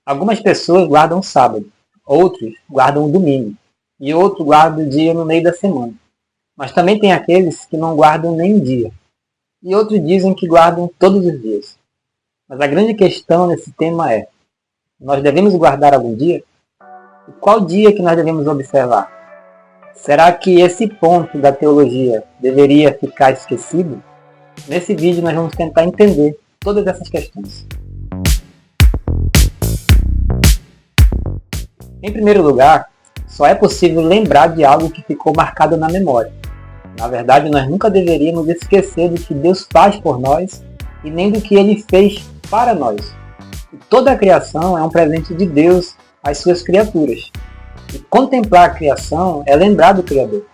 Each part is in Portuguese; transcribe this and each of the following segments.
Algumas pessoas guardam o sábado, outros guardam o domingo, e outros guardam o dia no meio da semana. Mas também tem aqueles que não guardam nem um dia, e outros dizem que guardam todos os dias. Mas a grande questão nesse tema é, nós devemos guardar algum dia? E qual dia que nós devemos observar? Será que esse ponto da teologia deveria ficar esquecido? Nesse vídeo nós vamos tentar entender todas essas questões. Em primeiro lugar, só é possível lembrar de algo que ficou marcado na memória. Na verdade, nós nunca deveríamos esquecer do que Deus faz por nós e nem do que Ele fez para nós. E toda a criação é um presente de Deus às suas criaturas. E contemplar a criação é lembrar do Criador.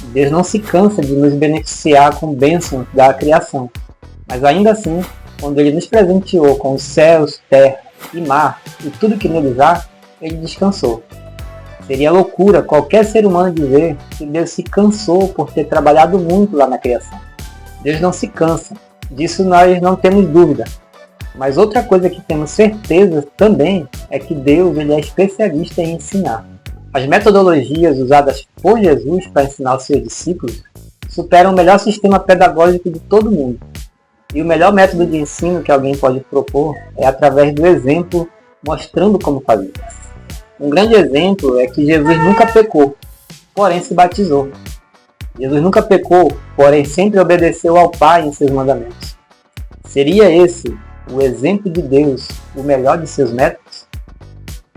Deus não se cansa de nos beneficiar com bênçãos da criação. Mas ainda assim, quando Ele nos presenteou com os céus, terra e mar e tudo que neles há, Ele descansou. Seria loucura qualquer ser humano dizer que Deus se cansou por ter trabalhado muito lá na criação. Deus não se cansa, disso nós não temos dúvida. Mas outra coisa que temos certeza também é que Deus ele é especialista em ensinar. As metodologias usadas por Jesus para ensinar os seus discípulos superam o melhor sistema pedagógico de todo mundo. E o melhor método de ensino que alguém pode propor é através do exemplo, mostrando como fazer. Um grande exemplo é que Jesus nunca pecou, porém se batizou. Jesus nunca pecou, porém sempre obedeceu ao Pai em seus mandamentos. Seria esse o exemplo de Deus, o melhor de seus métodos?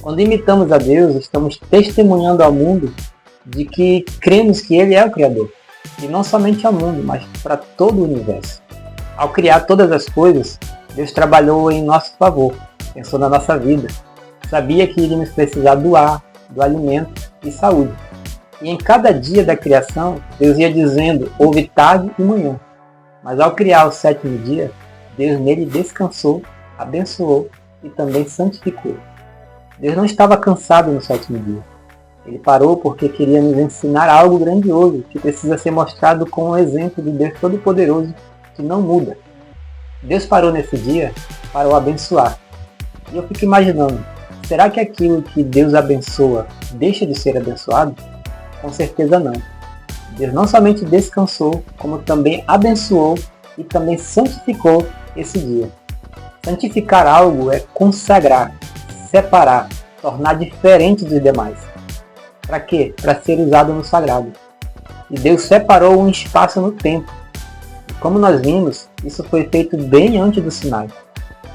Quando imitamos a Deus, estamos testemunhando ao mundo de que cremos que Ele é o Criador. E não somente ao mundo, mas para todo o universo. Ao criar todas as coisas, Deus trabalhou em nosso favor, pensou na nossa vida. Sabia que iríamos precisar do ar, do alimento e saúde. E em cada dia da criação, Deus ia dizendo, houve tarde e manhã. Mas ao criar o sétimo dia, Deus nele descansou, abençoou e também santificou. Deus não estava cansado no sétimo dia. Ele parou porque queria nos ensinar algo grandioso, que precisa ser mostrado com o exemplo de Deus Todo-Poderoso, que não muda. Deus parou nesse dia para o abençoar. E eu fico imaginando, será que aquilo que Deus abençoa deixa de ser abençoado? Com certeza não. Deus não somente descansou, como também abençoou e também santificou esse dia. Santificar algo é consagrar, separar, tornar diferente dos demais. Para quê? Para ser usado no sagrado. E Deus separou um espaço no tempo. E como nós vimos, isso foi feito bem antes do Sinai.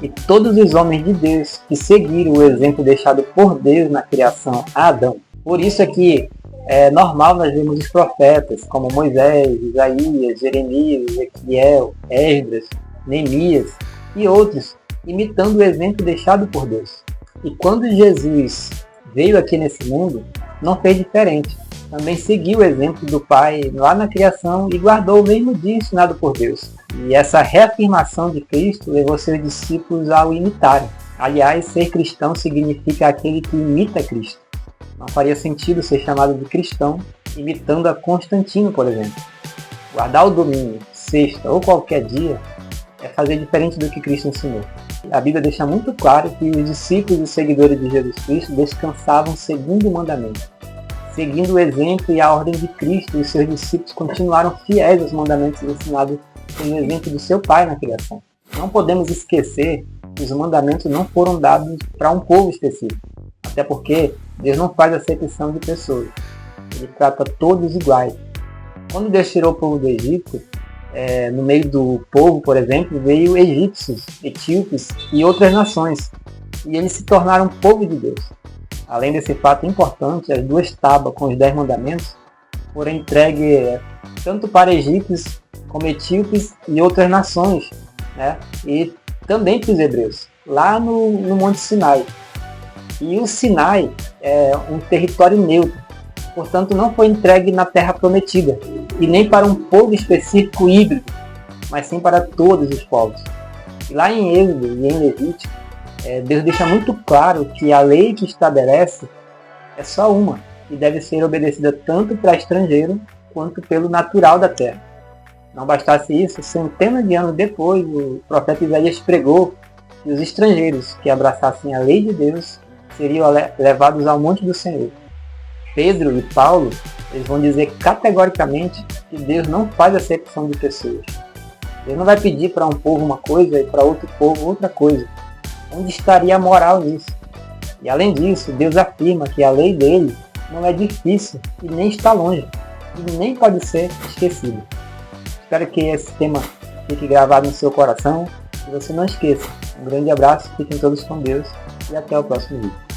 E todos os homens de Deus que seguiram o exemplo deixado por Deus na criação a Adão. Por isso é que é normal nós vermos os profetas como Moisés, Isaías, Jeremias, Ezequiel, Esdras, Neemias e outros, imitando o exemplo deixado por Deus. E quando Jesus veio aqui nesse mundo, não fez diferente. Também seguiu o exemplo do Pai lá na criação e guardou o mesmo dia ensinado por Deus. E essa reafirmação de Cristo levou seus discípulos a o imitarem. Aliás, ser cristão significa aquele que imita Cristo. Não faria sentido ser chamado de cristão imitando a Constantino, por exemplo. Guardar o domingo, sexta ou qualquer dia é fazer diferente do que Cristo ensinou. A Bíblia deixa muito claro que os discípulos e seguidores de Jesus Cristo descansavam segundo o mandamento. Seguindo o exemplo e a ordem de Cristo, os seus discípulos continuaram fiéis aos mandamentos ensinados pelo exemplo do seu Pai na criação. Não podemos esquecer que os mandamentos não foram dados para um povo específico. Até porque Deus não faz acepção de pessoas. Ele trata todos iguais. Quando Deus tirou o povo do Egito, no meio do povo, por exemplo, veio egípcios, etíopes e outras nações. E eles se tornaram povo de Deus. Além desse fato importante, as 2 tábuas com os 10 mandamentos foram entregues tanto para egípcios como etíopes e outras nações, né? E também para os hebreus, lá no Monte Sinai. E o Sinai é um território neutro, portanto não foi entregue na Terra Prometida, e nem para um povo específico híbrido, mas sim para todos os povos. E lá em Êxodo e em Levítico, Deus deixa muito claro que a lei que estabelece é só uma, e deve ser obedecida tanto para estrangeiro quanto pelo natural da terra. Não bastasse isso, centenas de anos depois, o profeta Isaías pregou e os estrangeiros que abraçassem a lei de Deus seriam levados ao monte do Senhor. Pedro e Paulo, eles vão dizer categoricamente que Deus não faz acepção de pessoas. Deus não vai pedir para um povo uma coisa e para outro povo outra coisa. Onde estaria a moral nisso? E além disso, Deus afirma que a lei dele não é difícil e nem está longe, e nem pode ser esquecido. Espero que esse tema fique gravado no seu coração e você não esqueça. Um grande abraço, fiquem todos com Deus e até o próximo vídeo.